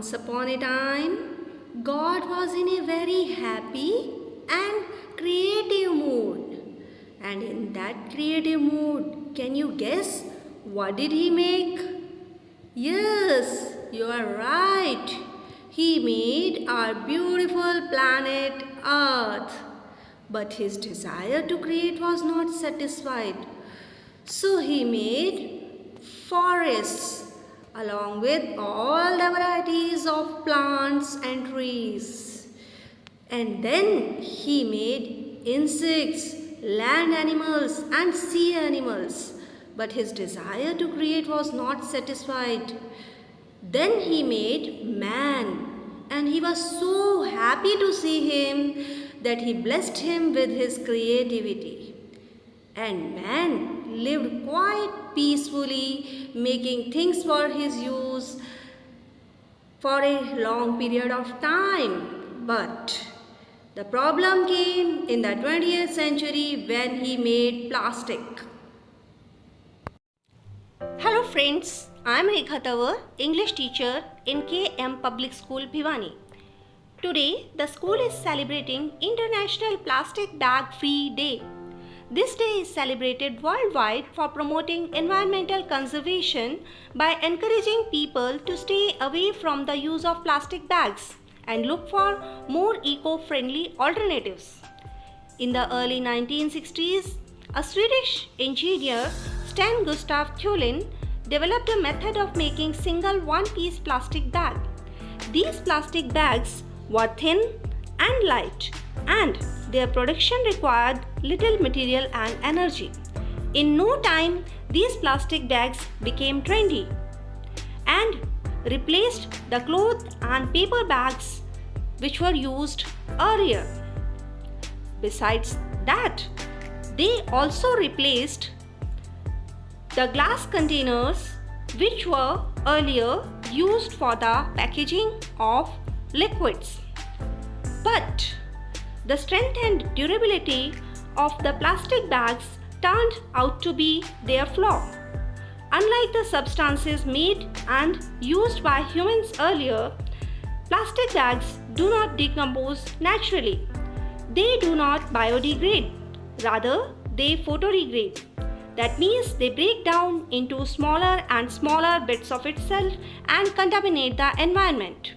Once upon a time, God was in a very happy and creative mood. And in that creative mood, can you guess what did he make? Yes, you are right. He made our beautiful planet Earth. But his desire to create was not satisfied. So he made forests along with all the varieties of plants and trees. And then he made insects, land animals and sea animals. But his desire to create was not satisfied. Then he made man, and he was so happy to see him that he blessed him with his creativity. And man lived quite peacefully, making things for his use for a long period of time. But the problem came in the 20th century when he made plastic. Hello friends, I am Rekha Tawar, English teacher in KM Public School, Bhiwani. Today, the school is celebrating International Plastic Bag Free Day. This day is celebrated worldwide for promoting environmental conservation by encouraging people to stay away from the use of plastic bags and look for more eco-friendly alternatives. In the early 1960s, a Swedish engineer, Sten Gustaf Thulin, developed a method of making single one-piece plastic bag. These plastic bags were thin and light, and their production required little material and energy. In no time, these plastic bags became trendy and replaced the cloth and paper bags which were used earlier. Besides that, they also replaced the glass containers which were earlier used for the packaging of liquids. But the strength and durability of the plastic bags turned out to be their flaw. Unlike the substances made and used by humans earlier, plastic bags do not decompose naturally. They do not biodegrade, rather they photodegrade. That means they break down into smaller and smaller bits of itself and contaminate the environment.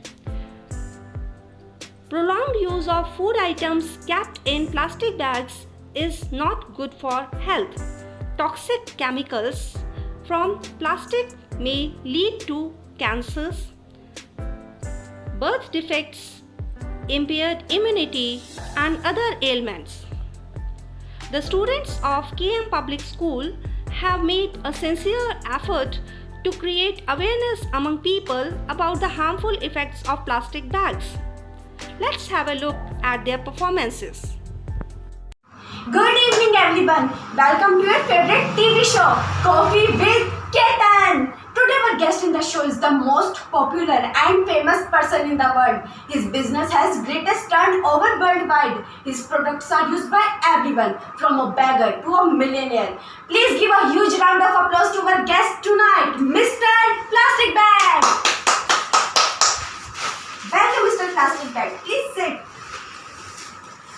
Prolonged use of food items kept in plastic bags is not good for health. Toxic chemicals from plastic may lead to cancers, birth defects, impaired immunity, and other ailments. The students of KM Public School have made a sincere effort to create awareness among people about the harmful effects of plastic bags. Let's have a look at their performances. Good evening everyone. Welcome to your favorite TV show, Coffee with Ketan. Today our guest in the show is the most popular and famous person in the world. His business has greatest turnover worldwide. His products are used by everyone, from a beggar to a millionaire. Please give a huge round of applause to our guest tonight, Mr. Plastic Bag. Welcome, Mr. Plastic Bag. Please sit.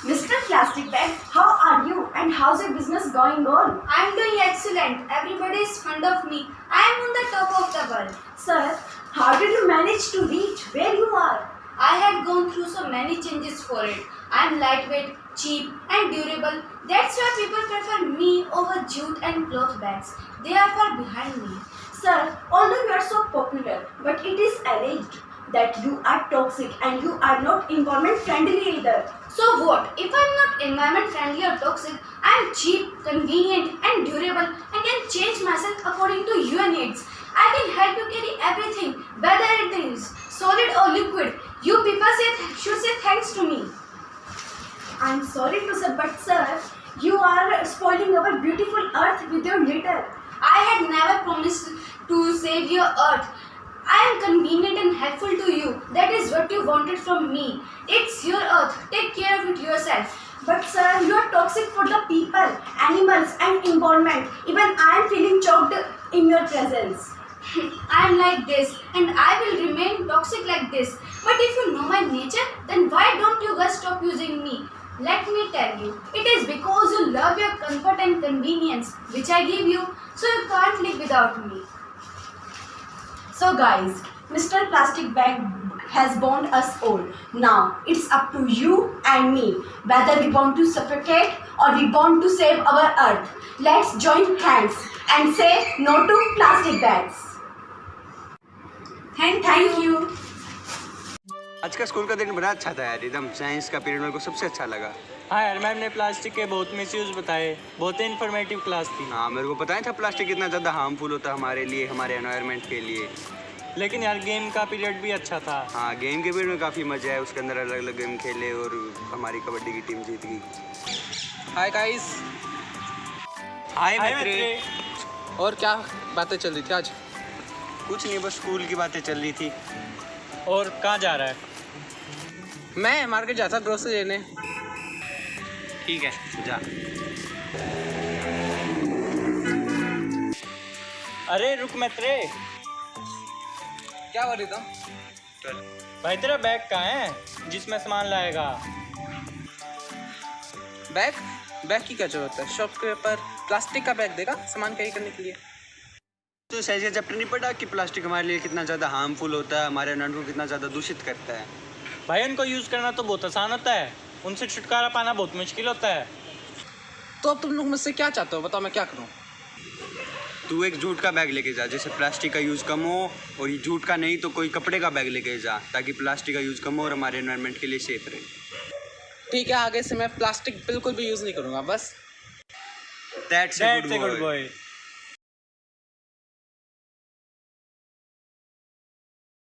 Mr. Plastic Bag, how are you and how's your business going on? I am doing excellent. Everybody is fond of me. I am on the top of the world. Sir, how did you manage to reach where you are? I had gone through so many changes for it. I am lightweight, cheap and durable. That's why people prefer me over jute and cloth bags. They are far behind me. Sir, although you are so popular, but it is alleged that you are toxic and you are not environment friendly either. So what? If I am not environment friendly or toxic, I am cheap, convenient and durable and can change myself according to your needs. I can help you carry everything, whether it is solid or liquid. You people should say thanks to me. I am sorry to say, but sir, you are spoiling our beautiful earth with your litter. I had never promised to save your earth. I am convenient and helpful to you. That is what you wanted from me. It's your earth. Take care of it yourself. But sir, you are toxic for the people, animals and environment. Even I am feeling choked in your presence. I am like this and I will remain toxic like this. But if you know my nature, then why don't you guys stop using me? Let me tell you, it is because you love your comfort and convenience, which I give you, so you can't live without me. So guys, Mr. Plastic Bag has bound us all. Now it's up to you and me whether we want to suffocate or we want to save our earth. Let's join hands and say no to plastic bags. Thank you. आज का school का दिन बड़ा अच्छा था यार, एकदम science का पीरियड मेरे को सबसे अच्छा लगा। हाँ यार, मैम ने प्लास्टिक के बहुत मिसयूज बताए, बहुत इन्फॉर्मेटिव क्लास थी। हाँ, मेरे को पता नहीं था प्लास्टिक कितना ज़्यादा हार्मफुल होता है हमारे लिए, हमारे एनवायरनमेंट के लिए। लेकिन यार गेम का पीरियड भी अच्छा था। हाँ, गेम के पीरियड में काफ़ी मज़ा है, उसके अंदर अलग अलग गेम खेले और हमारी कबड्डी की टीम जीत गई। Hi guys. हाय हाय मित्रे। मित्रे। और क्या बातें चल रही थी आज? कुछ नहीं, बस स्कूल की बातें चल रही थी। और कहाँ जा रहा है? मैं मार्केट जाता ग्रोसरी लेने। ठीक है, जा। अरे रुक मित्रे, क्या हो रही था? भाई तेरा बैग कहाँ है जिसमें सामान लाएगा? बैग की क्या जरूरत है? शॉप के ऊपर प्लास्टिक का बैग देगा सामान कैरी करने के लिए। तो सही से चैप्टर नहीं पढ़ा कि प्लास्टिक हमारे लिए कितना ज़्यादा हार्मफुल होता है, हमारे एनवायरनमेंट को कितना ज़्यादा दूषित करता है। भाई उनको यूज़ करना तो बहुत आसान होता है, उनसे छुटकारा पाना बहुत मुश्किल होता है। तो अब तुम लोग मुझसे क्या चाहते हो? बताओ मैं क्या करूँ? तू एक जूट का बैग लेके जा, जैसे प्लास्टिक का यूज़ कम हो, और ये जूट का नहीं तो कोई कपड़े का बैग लेके जा, ताकि प्लास्टिक का यूज़ कम हो और हमारे एनवायरनमेंट के लिए सेफ रहे। ठीक है, आगे से मैं प्लास्टिक बिल्कुल भी यूज़ नहीं करूँगा। बस That's a That's a good good boy. boy.